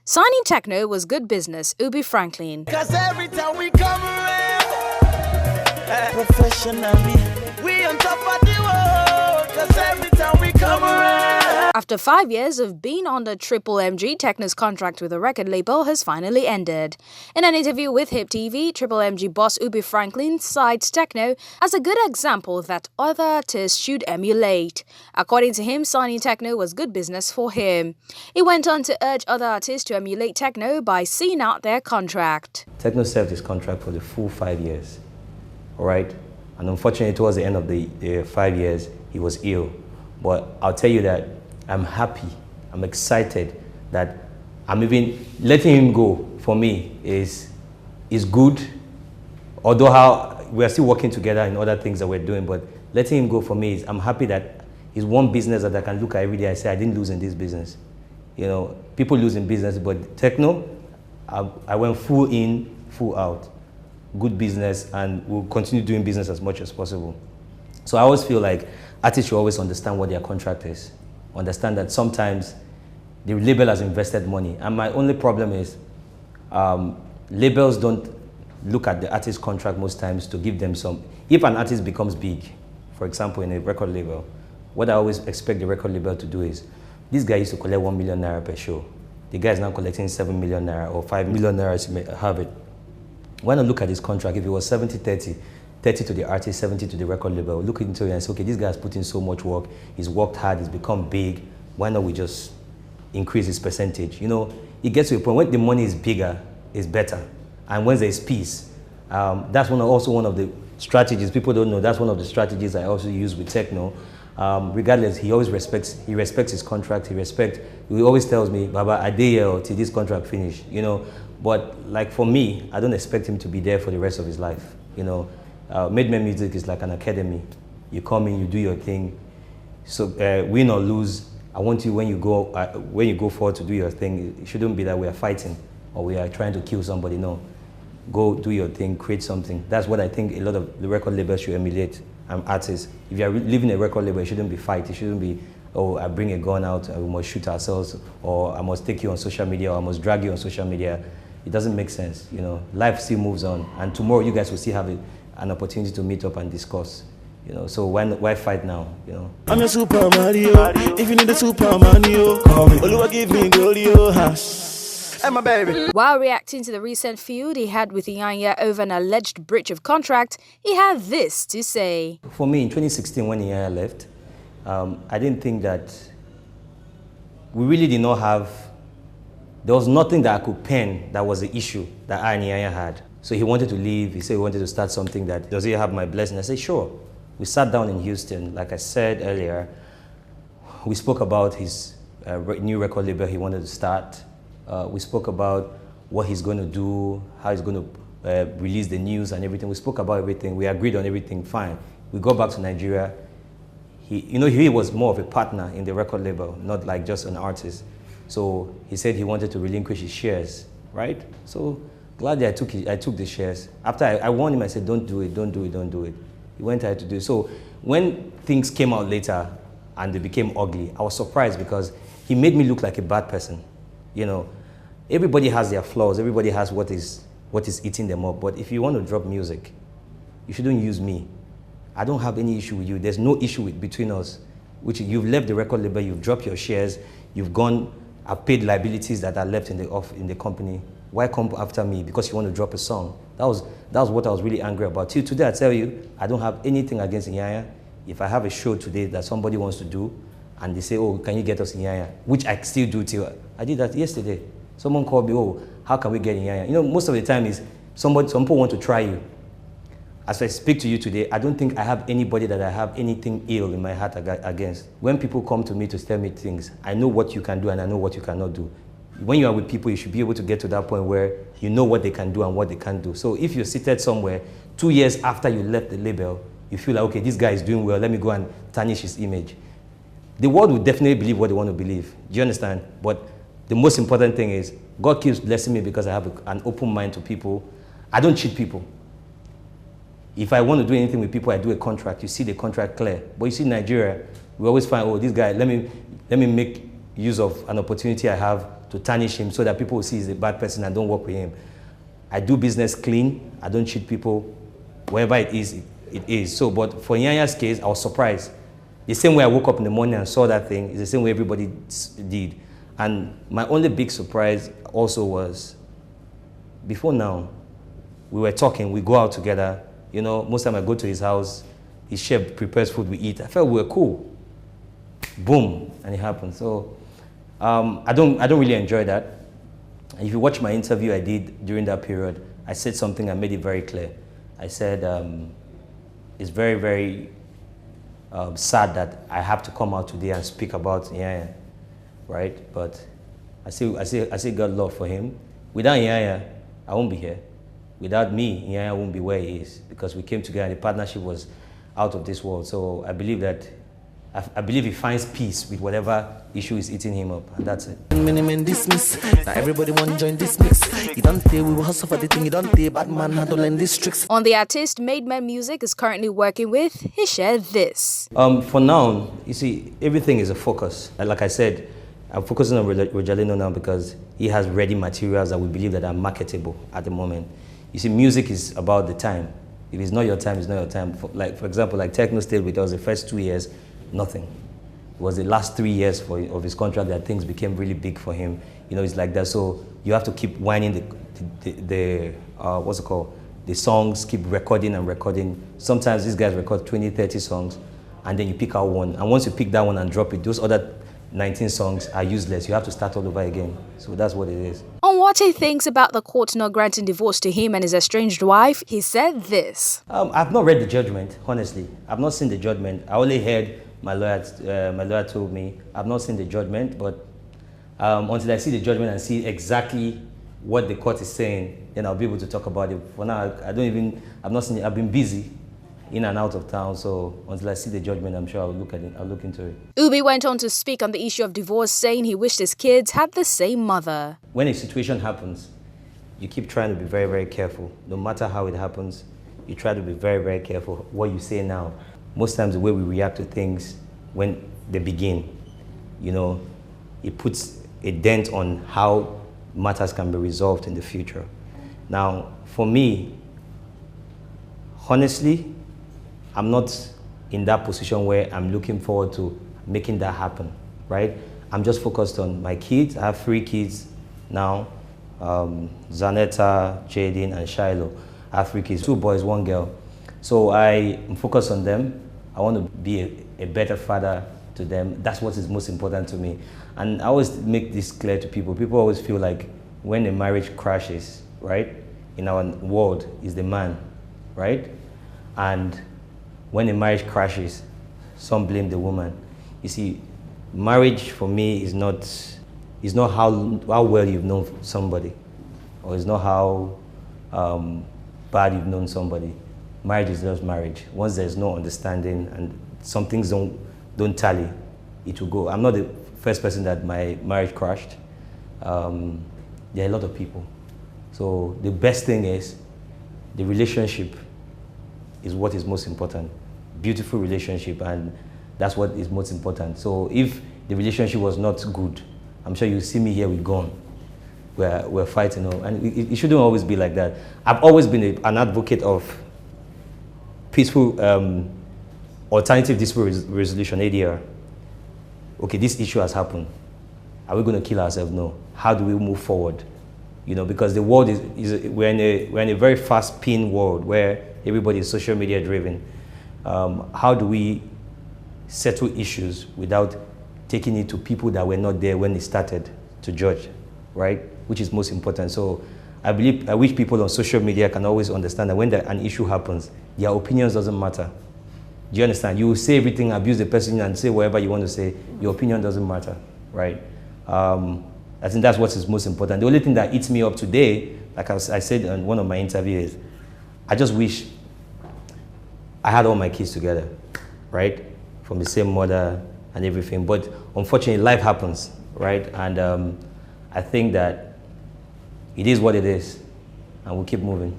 Signing Tekno was good business, Ubi Franklin. Cause every time we come around, professionally, we on top of the world. Cause every time we come around. After 5 years of being on the Triple MG, Tekno's contract with the record label has finally ended. In an interview with HipTv, Triple MG boss Ubi Franklin cites Tekno as a good example that other artists should emulate. According to him, signing Tekno was good business for him. He went on to urge other artists to emulate Tekno by seeing out their contract. Tekno served his contract for the full 5 years, all right? And unfortunately, towards the end of the 5 years, he was ill. But I'll tell you that I'm happy, I'm excited that I'm even letting him go. For me is good, although we are still working together in other things that we're doing, but letting him go for me is, I'm happy that it's one business that I can look at every day and say, I didn't lose in this business. You know, people lose in business, but Tekno, I went full in, full out. Good business, and we'll continue doing business as much as possible. So I always feel like artists should always understand what their contract is. Understand that sometimes the label has invested money. And my only problem is labels don't look at the artist's contract most times to give them some. If an artist becomes big, for example, in a record label, what I always expect the record label to do is, this guy used to collect 1 million naira per show. The guy is now collecting 7 million naira or 5 million naira as you may have it. When I look at his contract, if it was 70-30, 30 to the artist, 70 to the record label, look into it and say, okay, this guy's put in so much work, he's worked hard, he's become big, why not we just increase his percentage? You know, it gets to a point when the money is bigger, it's better. And when there's peace, that's also one of the strategies, people don't know, that's one of the strategies I also use with Tekno. Regardless, he always respects his contract, he always tells me, Baba, I did here till this contract finish, you know. But like for me, I don't expect him to be there for the rest of his life, you know. Made Man Music is like an academy. You come in, you do your thing. So win or lose, I want you when you go forward to do your thing, it shouldn't be that we are fighting or we are trying to kill somebody. No, go do your thing, create something. That's what I think a lot of the record labels should emulate. Artists. If you are living a record label, it shouldn't be fight. It shouldn't be, oh, I bring a gun out and we must shoot ourselves, or I must take you on social media, or I must drag you on social media. It doesn't make sense. You know, life still moves on, and tomorrow you guys will still have an opportunity to meet up and discuss. You know, so why fight now? You know. I'm a Super Mario. If you need a Super Mario, call me. Oluwa give me Golio house. And my baby. While reacting to the recent feud he had with Iyanya over an alleged breach of contract, he had this to say. For me, in 2016, when Iyanya left, I didn't think that we really did not have. There was nothing that I could pen that was the issue that I and Iyanya had. So he wanted to leave. He said he wanted to start something that, does he have my blessing? I said, sure. We sat down in Houston. Like I said earlier, we spoke about his new record label he wanted to start. We spoke about what he's going to do, how he's going to release the news and everything. We spoke about everything. We agreed on everything, fine. We got back to Nigeria. He was more of a partner in the record label, not like just an artist. So he said he wanted to relinquish his shares, right? So gladly I took the shares. After I warned him, I said, don't do it, don't do it, don't do it. He went ahead to do it. So when things came out later and they became ugly, I was surprised because he made me look like a bad person. You know, everybody has their flaws, everybody has what is eating them up. But if you want to drop music, you shouldn't use me. I don't have any issue with you. There's no issue between us. Which you've left the record label, you've dropped your shares, you've gone, I've paid liabilities that are left in the company. Why come after me? Because you want to drop a song. That was what I was really angry about. Till today, I tell you, I don't have anything against Iyanya. If I have a show today that somebody wants to do, and they say, oh, can you get us Iyanya? Which I still do till, I did that yesterday. Someone called me, oh, how can we get Iyanya? You know, most of the time is, some people want to try you. As I speak to you today, I don't think I have anybody that I have anything ill in my heart against. When people come to me to tell me things, I know what you can do and I know what you cannot do. When you are with people, you should be able to get to that point where you know what they can do and what they can't do. So if you're seated somewhere, 2 years after you left the label, you feel like, okay, this guy is doing well, let me go and tarnish his image. The world will definitely believe what they want to believe. Do you understand? But the most important thing is, God keeps blessing me because I have an open mind to people. I don't cheat people. If I want to do anything with people, I do a contract. You see the contract clear. But you see Nigeria, we always find, oh, this guy, let me make use of an opportunity I have to tarnish him so that people will see he's a bad person and don't work with him. I do business clean. I don't cheat people. Wherever it is, it is. So, but for Nyanya's case, I was surprised. The same way I woke up in the morning and saw that thing is the same way everybody did. And my only big surprise also was, before now, we were talking, we go out together. You know, most time I go to his house, his chef prepares food, we eat. I felt we were cool. Boom, and it happened. So I don't really enjoy that. If you watch my interview I did during that period, I said something, I made it very clear. I said, it's very, very sad that I have to come out today and speak about Yaya, right? But I see God love for him. Without Yaya, I won't be here. Without me, Yaya won't be where he is, because we came together and the partnership was out of this world. So I believe that, I believe he finds peace with whatever issue is eating him up, and that's it. Men dismiss. Now everybody want to join this mix. You don't pay, we will hustle for the thing. You don't pay, bad man handle in districts. On the artist Made Man Music is currently working with, he shared this. For now, you see, everything is a focus. Like I said, I'm focusing on Rojalino now because he has ready materials that we believe that are marketable at the moment. You see, music is about the time. If it's not your time, it's not your time. For example, like Tekno stayed with us the first 2 years, nothing. It was the last 3 years of his contract that things became really big for him. You know, it's like that. So you have to keep winding the what's it called? The songs, keep recording and recording. Sometimes these guys record 20, 30 songs, and then you pick out one. And once you pick that one and drop it, those other 19 songs are useless. You have to start all over again. So that's what it is. On what he thinks about the court not granting divorce to him and his estranged wife, he said this. I've not read the judgment, honestly. I've not seen the judgment. I only heard my lawyer told me. I've not seen the judgment, but until I see the judgment and see exactly what the court is saying, then I'll be able to talk about it. For now, I've not seen it. I've been busy in and out of town, so until I see the judgment, I'm sure I'll look at it. I'll look into it. Ubi went on to speak on the issue of divorce, saying he wished his kids had the same mother. When a situation happens, you keep trying to be very, very careful. No matter how it happens, you try to be very, very careful what you say now. Most times the way we react to things when they begin, you know, it puts a dent on how matters can be resolved in the future. Now, for me, honestly, I'm not in that position where I'm looking forward to making that happen, right? I'm just focused on my kids. I have 3 kids now, Zanetta, Jaden, and Shiloh. I have 3 kids, 2 boys, 1 girl. So I am focused on them. I want to be a better father to them. That's what is most important to me. And I always make this clear to people. People always feel like when a marriage crashes, right, in our world, is the man, right? And when a marriage crashes, some blame the woman. You see, marriage for me is not how well you've known somebody, or it's not how bad you've known somebody. Marriage is just marriage. Once there's no understanding and some things don't tally, it will go. I'm not the first person that my marriage crashed. There are a lot of people. So the best thing is the relationship is what is most important. Beautiful relationship, and that's what is most important. So if the relationship was not good, I'm sure you see me here with gun. We're fighting, and it shouldn't always be like that. I've always been an advocate of peaceful alternative dispute resolution, ADR. Okay, this issue has happened. Are we going to kill ourselves? No. How do we move forward? You know, because the world we're in a very fast-paced world where everybody is social media driven. How do we settle issues without taking it to people that were not there when it started to judge, right? Which is most important. So I wish people on social media can always understand that when an issue happens, their opinions doesn't matter. Do you understand? You will say everything, abuse the person, and say whatever you want to say. Your opinion doesn't matter, right? I think that's what is most important. The only thing that eats me up today, like I said in one of my interviews, I just wish I had all my kids together, right? From the same mother and everything. But unfortunately, life happens, right? And I think that it is what it is, and we'll keep moving.